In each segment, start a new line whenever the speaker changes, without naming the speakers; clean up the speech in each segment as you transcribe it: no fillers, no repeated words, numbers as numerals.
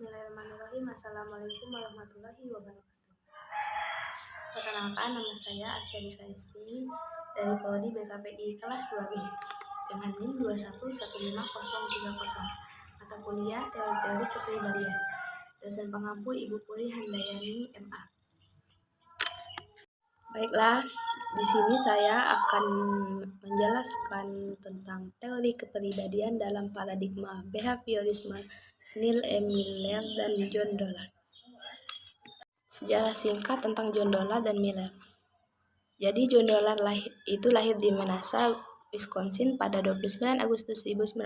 Bismillahirrahmanirrahim. Assalamualaikum warahmatullahi wabarakatuh. Perkenalkan, nama saya Arsyadika Rizky dari Prodi BKPI kelas 2B dengan NIM 2115030. Mata kuliah Teori Kepribadian. Dosen pengampu Ibu Puri Handayani MA. Baiklah, di sini saya akan menjelaskan tentang teori kepribadian dalam paradigma behaviorisme Neil E. Miller dan John Dollard. Sejarah singkat tentang John Dollard dan Miller. Jadi John Dollard lahir di Menasa, Wisconsin pada 29 Agustus 1900.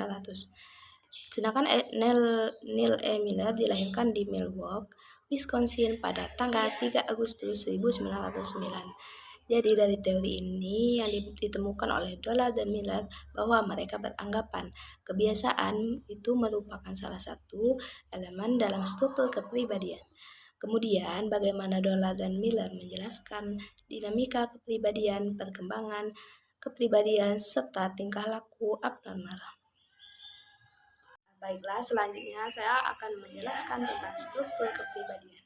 Sedangkan Neil E. Miller dilahirkan di Milwaukee, Wisconsin pada tanggal 3 Agustus 1909. Jadi dari teori ini yang ditemukan oleh Dollard dan Miller bahwa mereka beranggapan kebiasaan itu merupakan salah satu elemen dalam struktur kepribadian. Kemudian bagaimana Dollard dan Miller menjelaskan dinamika kepribadian, perkembangan kepribadian, serta tingkah laku abnormal. Baiklah, selanjutnya saya akan menjelaskan tentang struktur kepribadian.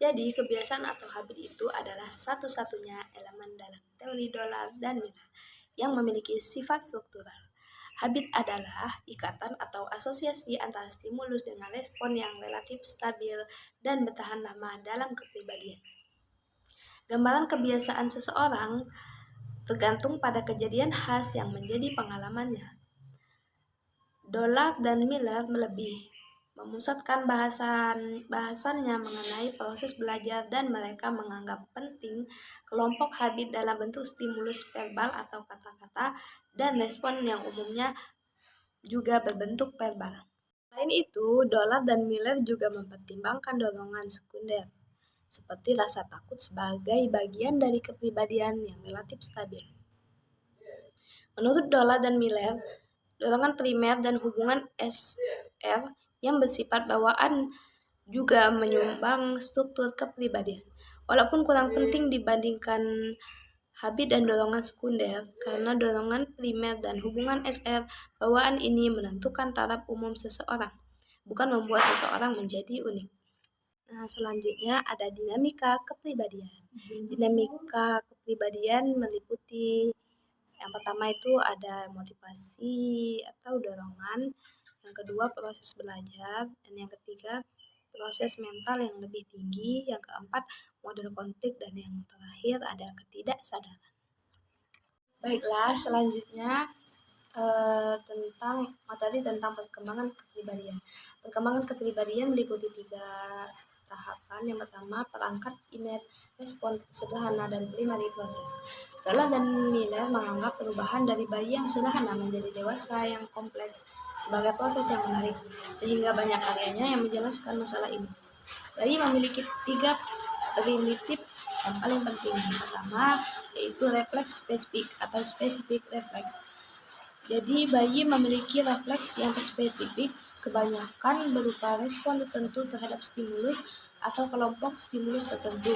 Jadi, kebiasaan atau habit itu adalah satu-satunya elemen dalam teori Dollard dan Miller yang memiliki sifat struktural. Habit adalah ikatan atau asosiasi antara stimulus dengan respon yang relatif stabil dan bertahan lama dalam kepribadian. Gambaran kebiasaan seseorang tergantung pada kejadian khas yang menjadi pengalamannya. Dollard dan Miller lebih memusatkan bahasannya mengenai proses belajar dan mereka menganggap penting kelompok habit dalam bentuk stimulus verbal atau kata-kata dan respon yang umumnya juga berbentuk verbal. Selain itu, Dollard dan Miller juga mempertimbangkan dorongan sekunder seperti rasa takut sebagai bagian dari kepribadian yang relatif stabil. Menurut Dollard dan Miller, dorongan primer dan hubungan SR yang bersifat bawaan juga menyumbang struktur kepribadian, walaupun kurang penting dibandingkan habit dan dorongan sekunder, karena dorongan primer dan hubungan SR bawaan ini menentukan taraf umum seseorang, bukan membuat seseorang menjadi unik. Nah, selanjutnya ada dinamika kepribadian. Dinamika kepribadian meliputi yang pertama itu ada motivasi atau dorongan, yang kedua proses belajar, dan yang ketiga proses mental yang lebih tinggi, yang keempat model konflik, dan yang terakhir ada ketidaksadaran. Baiklah, selanjutnya tentang materi tentang perkembangan kepribadian. Perkembangan kepribadian meliputi 3 tahapan. Yang pertama, perangkat innate, respon sederhana, dan primary proses. Dollard dan Miller menganggap perubahan dari bayi yang sederhana menjadi dewasa yang kompleks sebagai proses yang menarik, sehingga banyak karyanya yang menjelaskan masalah ini. Bayi memiliki 3 primitif yang paling penting. Yang pertama yaitu refleks spesifik atau spesifik refleks. Jadi bayi memiliki refleks yang spesifik, kebanyakan berupa respon tertentu terhadap stimulus atau kelompok stimulus tertentu.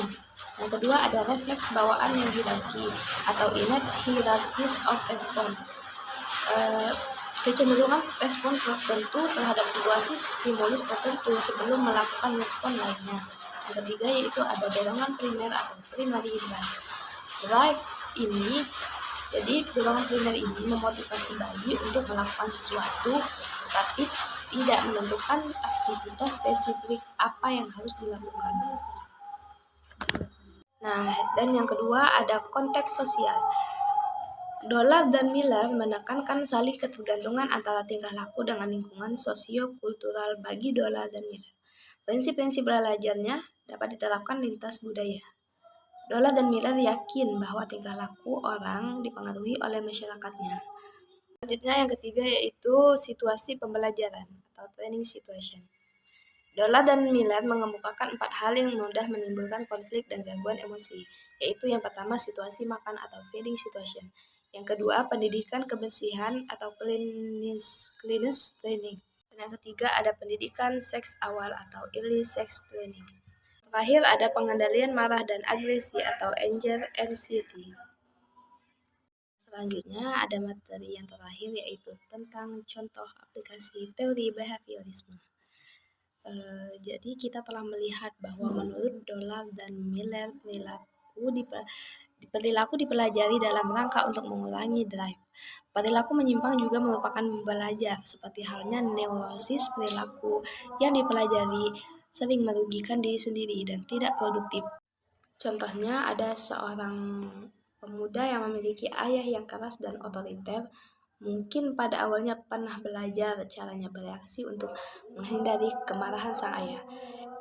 Yang kedua ada refleks bawaan yang hierarki atau innate hierarchies of response. Kecenderungan respon tertentu terhadap situasi stimulus tertentu sebelum melakukan respon lainnya. Yang ketiga yaitu ada dorongan primer atau primary drive ini. Jadi dorongan primer ini memotivasi bayi untuk melakukan sesuatu, tetapi tidak menentukan aktivitas spesifik apa yang harus dilakukan. Nah, dan yang kedua ada konteks sosial. Dollard dan Miller menekankan saling ketergantungan antara tingkah laku dengan lingkungan sosio-kultural bagi Dollard dan Miller. Prinsip-prinsip belajarnya dapat diterapkan lintas budaya. Dollard dan Miller yakin bahwa tingkah laku orang dipengaruhi oleh masyarakatnya. Selanjutnya yang ketiga yaitu situasi pembelajaran atau training situation. Dollard dan Miller mengemukakan 4 hal yang mudah menimbulkan konflik dan gangguan emosi, yaitu yang pertama situasi makan atau feeding situation. Yang kedua, pendidikan kebersihan atau cleanliness training. Dan yang ketiga, ada pendidikan seks awal atau early sex training. Terakhir, ada pengendalian marah dan agresi atau anger anxiety. Selanjutnya, ada materi yang terakhir yaitu tentang contoh aplikasi teori behaviorisme. Jadi kita telah melihat bahwa menurut Dolar dan Miller perilaku dipelajari dalam rangka untuk mengurangi drive. Perilaku menyimpang juga merupakan belajar, seperti halnya neurosis perilaku yang dipelajari sering merugikan diri sendiri dan tidak produktif. Contohnya ada seorang pemuda yang memiliki ayah yang keras dan otoriter. Mungkin pada awalnya pernah belajar caranya bereaksi untuk menghindari kemarahan sang ayah.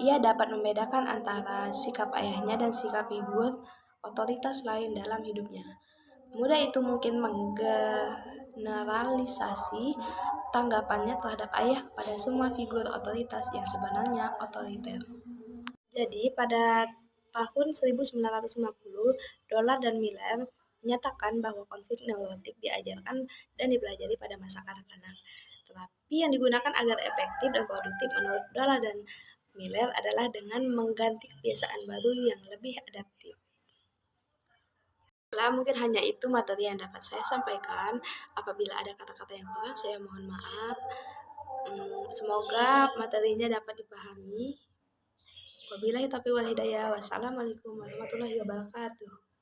Ia dapat membedakan antara sikap ayahnya dan sikap figur otoritas lain dalam hidupnya. Pemuda itu mungkin menggeneralisasi tanggapannya terhadap ayah kepada semua figur otoritas yang sebenarnya otoriter. Jadi, pada tahun 1950, Dolar dan Miller menyatakan bahwa konflik neurotik diajarkan dan dipelajari pada masa kanak-kanak. Terapi yang digunakan agar efektif dan produktif menurut Dolar dan Miller adalah dengan mengganti kebiasaan baru yang lebih adaptif. Mungkin hanya itu materi yang dapat saya sampaikan. Apabila ada kata-kata yang kurang, saya mohon maaf. Semoga materinya dapat dipahami. Wabillahi taufiq wal hidayah. Wassalamualaikum warahmatullahi wabarakatuh.